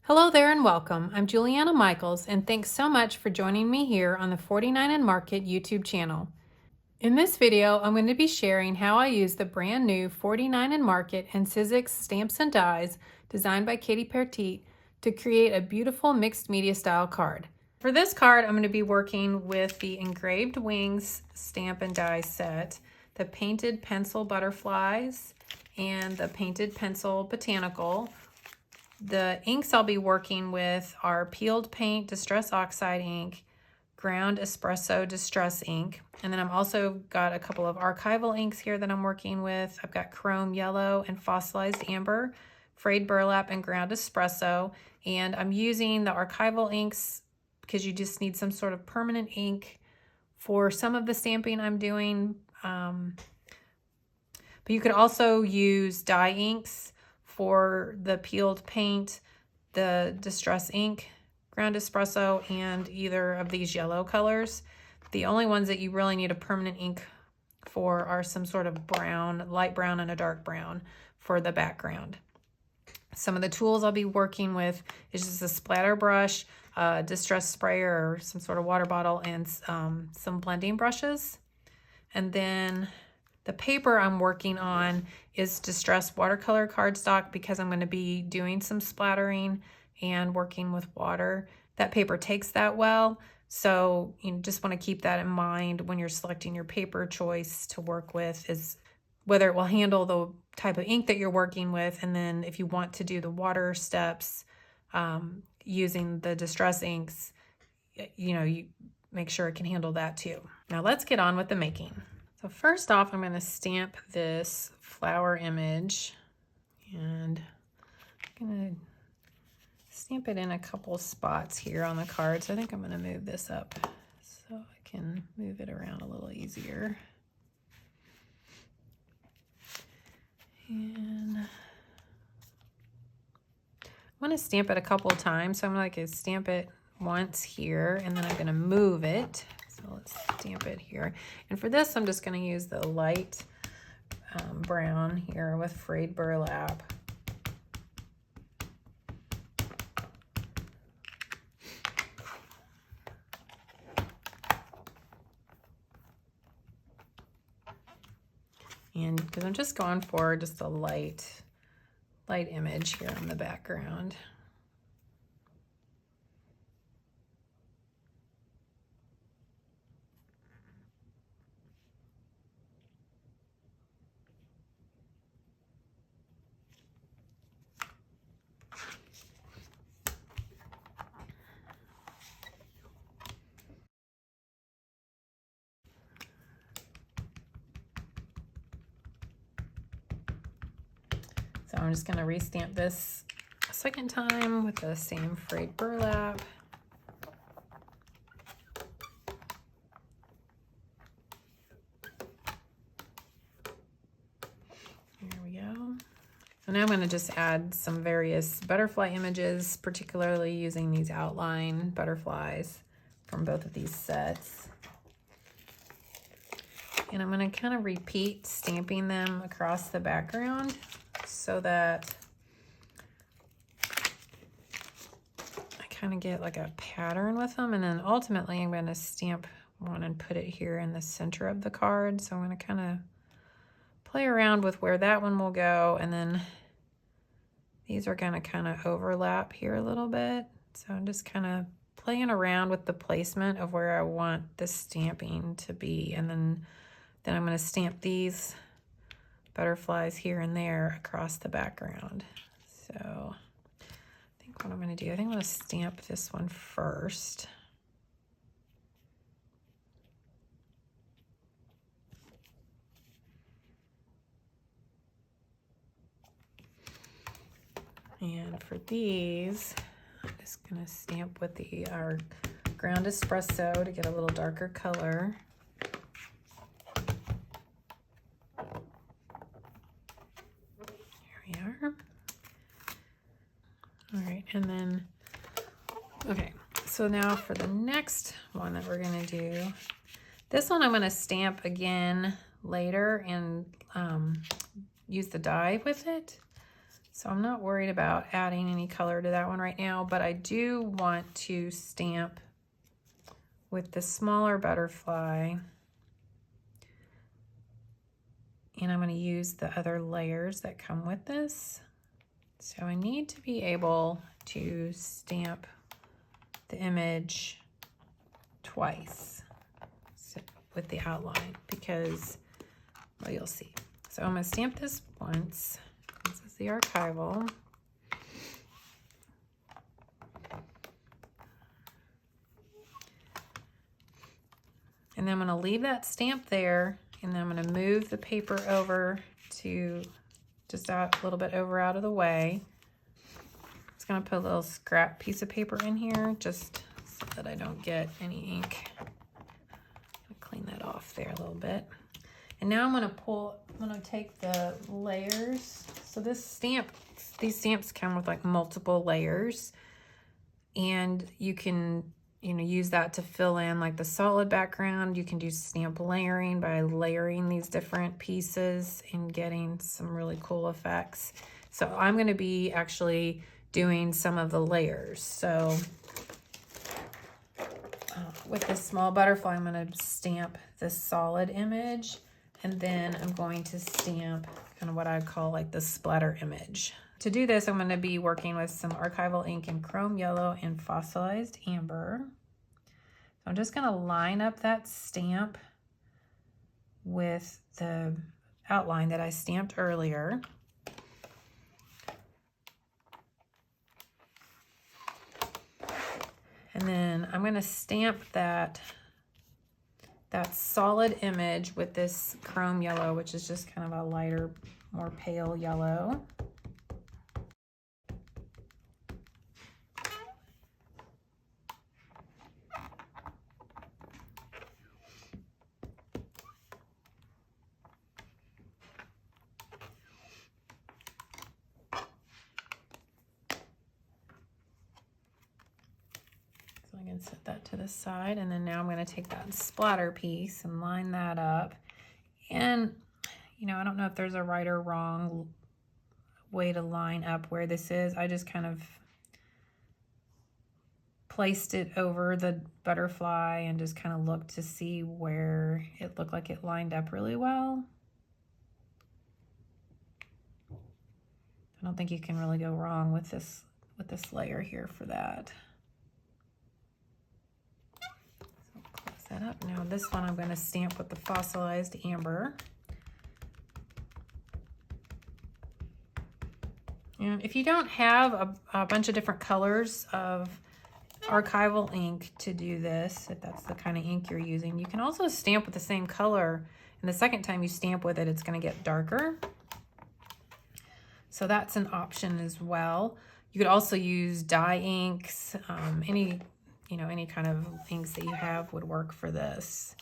Hello there and welcome. I'm Juliana Michaels and thanks so much for joining me here on the 49 and Market YouTube channel. In this video, I'm going to be sharing how I use the brand new 49 and Market and Sizzix Stamps and Dies designed by Katie Pertiet to create a beautiful mixed media style card. For this card, I'm going to be working with the Engraved Wings Stamp and Die set, the Painted Pencil Butterflies, and the Painted Pencil Botanical. The inks I'll be working with are Peeled Paint Distress Oxide ink, Ground Espresso Distress ink, and then I've also got a couple of archival inks here that I'm working with. I've got Chrome Yellow and Fossilized Amber, Frayed Burlap and Ground Espresso, and I'm using the archival inks because you just need some sort of permanent ink for some of the stamping I'm doing, but you could also use dye inks for the peeled paint, the distress ink, ground espresso, and either of these yellow colors. The only ones that you really need a permanent ink for are some sort of brown, light brown and a dark brown for the background. Some of the tools I'll be working with is just a splatter brush, distress sprayer or some sort of water bottle, and some blending brushes. And then the paper I'm working on is distressed watercolor cardstock because I'm going to be doing some splattering and working with water. That paper takes that well, so you just want to keep that in mind when you're selecting your paper choice to work with, is whether it will handle the type of ink that you're working with, and then if you want to do the water steps using the distress inks, you make sure it can handle that too. Now let's get on with the making. So first off, I'm going to stamp this flower image, and I'm going to stamp it in a couple spots here on the card. So I think I'm going to move this up so I can move it around a little easier. And I'm going to stamp it a couple of times. So I'm going to stamp it once here, and then I'm going to move it. So let's stamp it here. And for this, I'm just going to use the light brown here with frayed burlap. And because I'm just going for just a light image here on the background. So I'm just going to restamp this a second time with the same frayed burlap. Here we go. So now I'm going to just add some various butterfly images, particularly using these outline butterflies from both of these sets. And I'm going to kind of repeat stamping them across the background so that I kind of get like a pattern with them. And then ultimately I'm going to stamp one and put it here in the center of the card. So I'm going to kind of play around with where that one will go. And then these are going to kind of overlap here a little bit. So I'm just kind of playing around with the placement of where I want the stamping to be. And then I'm going to stamp these butterflies here and there across the background. So I think what I'm going to do, I think I'm going to stamp this one first. And for these, I'm just going to stamp with our ground espresso to get a little darker color. All right, and then, okay, so now for the next one that we're gonna do, this one I'm gonna stamp again later and use the die with it. So I'm not worried about adding any color to that one right now, but I do want to stamp with the smaller butterfly. And I'm going to use the other layers that come with this. So I need to be able to stamp the image twice with the outline because, well, you'll see. So I'm going to stamp this once. This is the archival. And then I'm going to leave that stamp there, and then I'm going to move the paper over to just out a little bit over out of the way. Just going to put a little scrap piece of paper in here just so that I don't get any ink. Clean that off there a little bit. And now I'm going to take the layers. So these stamps come with like multiple layers, and you can use that to fill in like the solid background. You can do stamp layering by layering these different pieces and getting some really cool effects. So I'm going to be actually doing some of the layers. So with this small butterfly, I'm going to stamp this solid image, and then I'm going to stamp kind of what I call like the splatter image. To do this, I'm going to be working with some archival ink in chrome yellow and fossilized amber. So I'm just going to line up that stamp with the outline that I stamped earlier. And then I'm going to stamp that solid image with this chrome yellow, which is just kind of a lighter, more pale yellow. So I can set that to the side, and then now I'm going to take that splatter piece and line that up. And I don't know if there's a right or wrong way to line up where this is. I just kind of placed it over the butterfly and just kind of looked to see where it looked like it lined up really well. I don't think you can really go wrong with this layer here for that. So close that up. Now this one I'm going to stamp with the fossilized amber. And if you don't have a bunch of different colors of archival ink to do this, if that's the kind of ink you're using, you can also stamp with the same color, and the second time you stamp with it, it's going to get darker. So that's an option as well. You could also use dye inks. Any kind of inks that you have would work for this.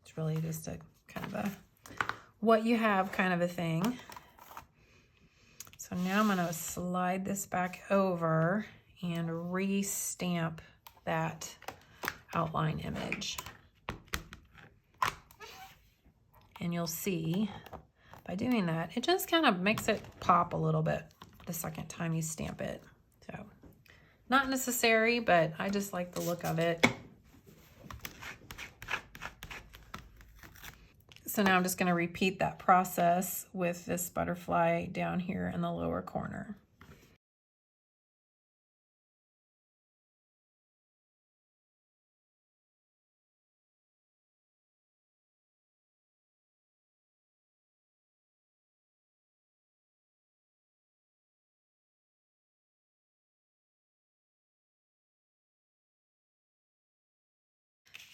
It's really just a kind of a what you have kind of a thing. So now I'm going to slide this back over and re-stamp that outline image. And you'll see by doing that, it just kind of makes it pop a little bit the second time you stamp it. So not necessary, but I just like the look of it. So now I'm just going to repeat that process with this butterfly down here in the lower corner.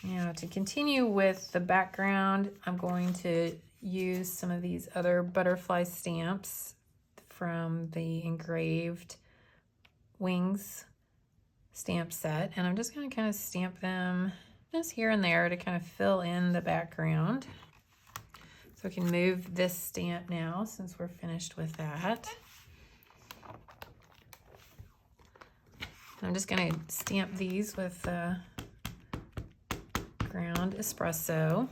Now to continue with the background, I'm going to use some of these other butterfly stamps from the engraved wings stamp set, and I'm just going to kind of stamp them just here and there to kind of fill in the background. So we can move this stamp now since we're finished with that. I'm just going to stamp these with ground espresso.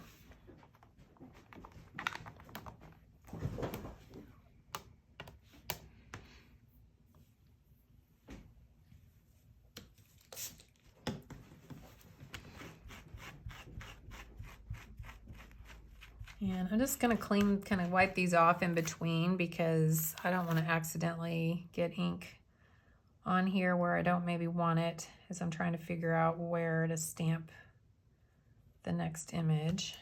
And I'm just gonna kind of wipe these off in between because I don't want to accidentally get ink on here where I don't maybe want it, as I'm trying to figure out where to stamp the next image.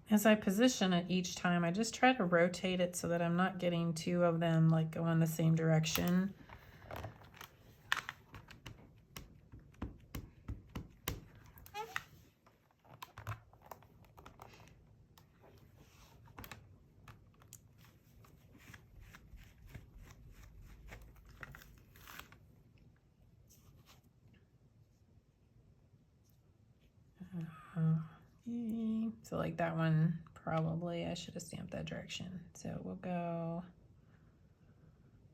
As I position it each time, I just try to rotate it so that I'm not getting two of them like going the same direction. So like that one, probably I should have stamped that direction. So we'll go,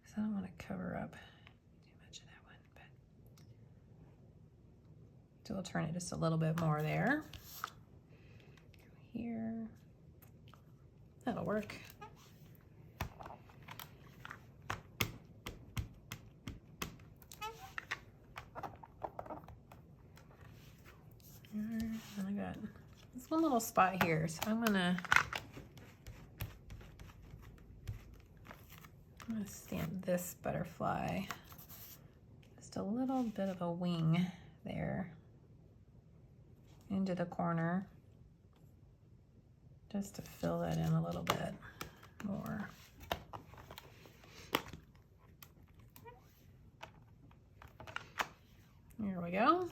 because I don't want to cover up too much of that one, but so we'll turn it just a little bit more there. Go here. That'll work. And I got this one little spot here, so I'm gonna stamp this butterfly. Just a little bit of a wing there into the corner, just to fill that in a little bit more. There we go.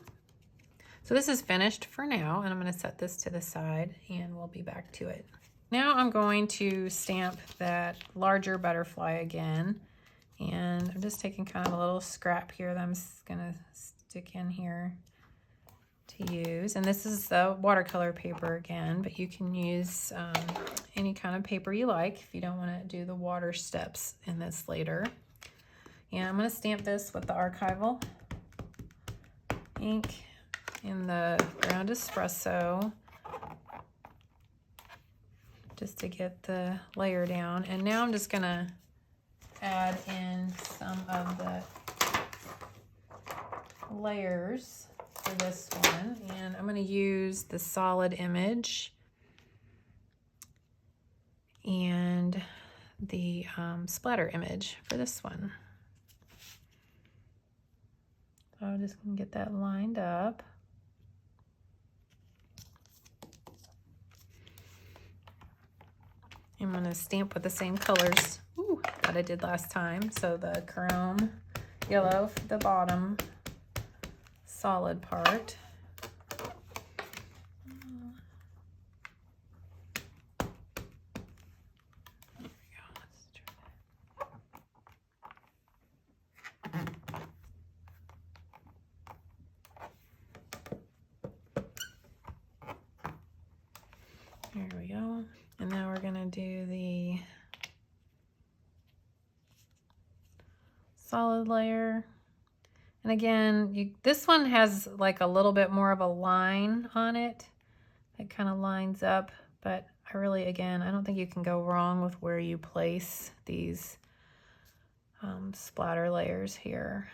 So this is finished for now, and I'm going to set this to the side and we'll be back to it. Now I'm going to stamp that larger butterfly again, and I'm just taking kind of a little scrap here that I'm going to stick in here to use. And this is the watercolor paper again, but you can use any kind of paper you like if you don't want to do the water steps in this later. And I'm going to stamp this with the archival ink in the ground espresso just to get the layer down. And now I'm just gonna add in some of the layers for this one, and I'm gonna use the solid image and the splatter image for this one. So I'm just gonna get that lined up. I'm going to stamp with the same colors that I did last time. So the chrome yellow for the bottom solid part. There we go. And now we're going to do the solid layer. And again, this one has like a little bit more of a line on it. It kind of lines up, but I really, again, I don't think you can go wrong with where you place these splatter layers here.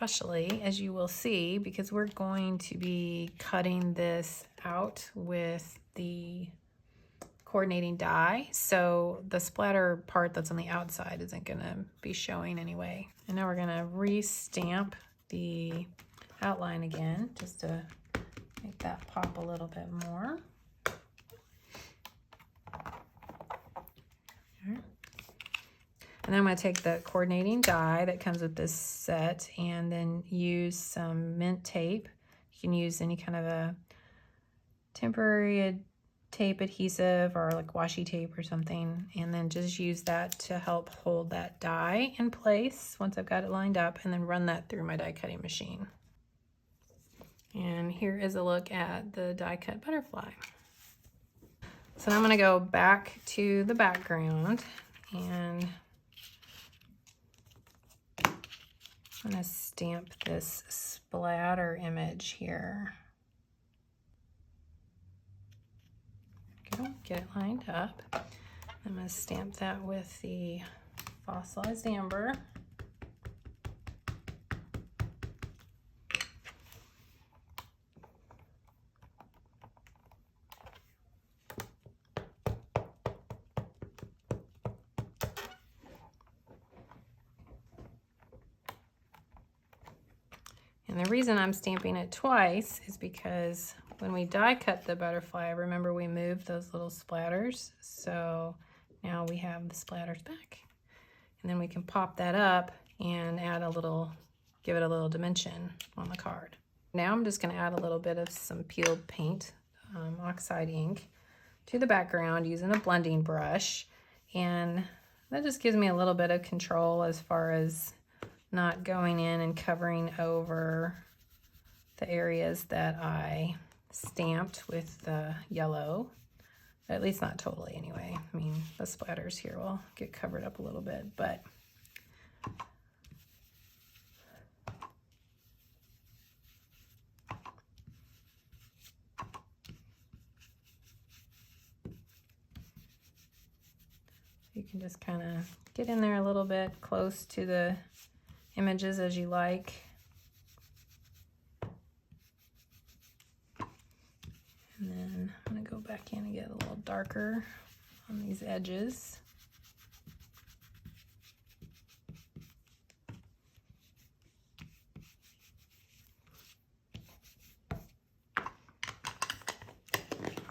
especially, as you will see, because we're going to be cutting this out with the coordinating die, so the splatter part that's on the outside isn't gonna be showing anyway. And now we're gonna re-stamp the outline again, just to make that pop a little bit more. Okay. And then I'm going to take the coordinating die that comes with this set and then use some mint tape. You can use any kind of a temporary tape adhesive or like washi tape or something, and then just use that to help hold that die in place once I've got it lined up, and then run that through my die cutting machine. And here is a look at the die cut butterfly. So now I'm going to go back to the background and I'm going to stamp this splatter image here. Okay, get it lined up. I'm going to stamp that with the fossilized amber. And the reason I'm stamping it twice is because when we die cut the butterfly, remember we moved those little splatters. So now we have the splatters back. And then we can pop that up and add a little, give it a little dimension on the card. Now I'm just gonna add a little bit of some peeled paint, oxide ink, to the background using a blending brush. And that just gives me a little bit of control as far as not going in and covering over the areas that I stamped with the yellow, at least not totally anyway. I mean, the splatters here will get covered up a little bit, but you can just kind of get in there a little bit close to the images as you like. And then I'm going to go back in and get a little darker on these edges.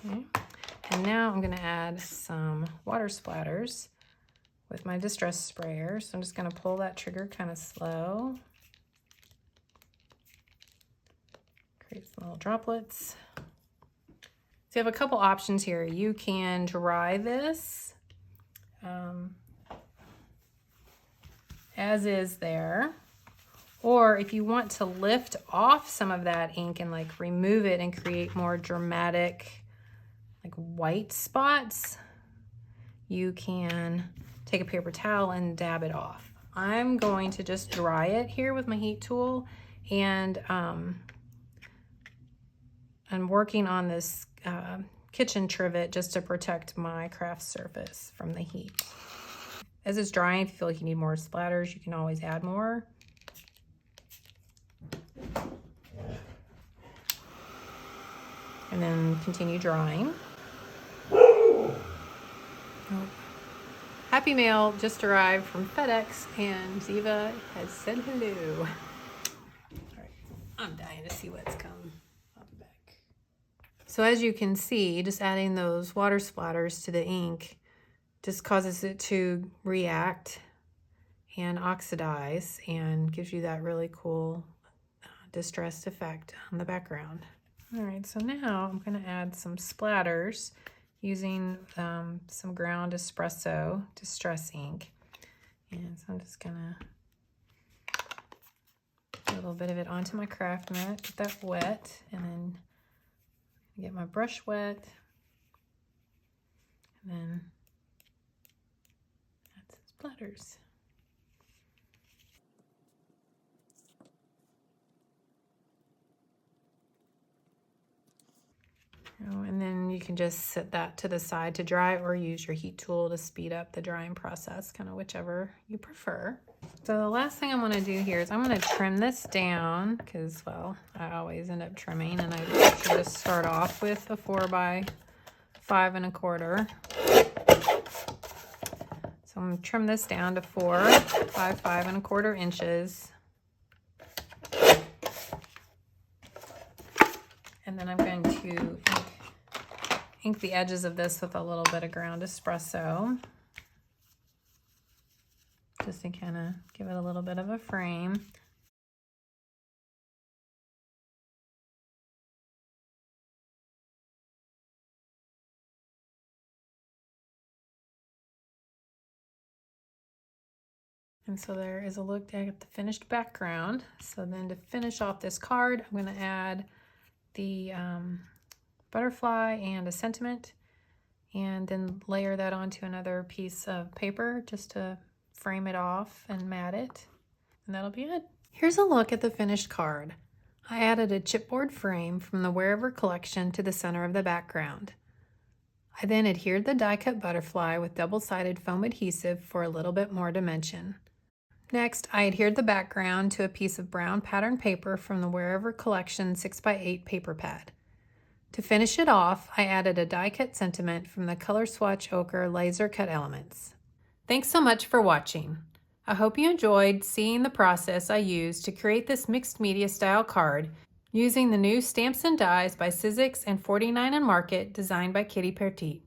Okay. And now I'm going to add some water splatters with my distress sprayer. So I'm just going to pull that trigger kind of slow. Create some little droplets. So you have a couple options here. You can dry this as is there, or if you want to lift off some of that ink and like remove it and create more dramatic like white spots, you can take a paper towel and dab it off. I'm going to just dry it here with my heat tool, and I'm working on this kitchen trivet just to protect my craft surface from the heat. As it's drying, if you feel like you need more splatters, you can always add more. And then continue drying. Oh. Happy mail just arrived from FedEx, and Ziva has said hello. All right, I'm dying to see what's come out the back. So as you can see, just adding those water splatters to the ink just causes it to react and oxidize and gives you that really cool distressed effect on the background. All right, so now I'm going to add some splatters using some ground espresso distress ink. And so I'm just going to put a little bit of it onto my craft mat, get that wet, and then get my brush wet, and then add some splatters. Oh, and then you can can just set that to the side to dry or use your heat tool to speed up the drying process, kind of whichever you prefer. So the last thing I'm going to do here is I'm going to trim this down because, well, I always end up trimming, and I should just start off with a 4 by 5 1/4. So I'm going to trim this down to 4 by 5 1/4 inches. And then I'm going to ink the edges of this with a little bit of ground espresso, just to kind of give it a little bit of a frame. And so there is a look at the finished background. So then to finish off this card, I'm going to add the butterfly and a sentiment, and then layer that onto another piece of paper just to frame it off and mat it, and that'll be it. Here's a look at the finished card. I added a chipboard frame from the Wherever collection to the center of the background. I then adhered the die-cut butterfly with double-sided foam adhesive for a little bit more dimension. Next, I adhered the background to a piece of brown pattern paper from the Wherever collection 6x8 paper pad. To finish it off, I added a die-cut sentiment from the Color Swatch Ochre laser cut elements. Thanks so much for watching. I hope you enjoyed seeing the process I used to create this mixed media style card using the new Stamps and Dies by Sizzix and 49 and Market designed by Katie Pertiet.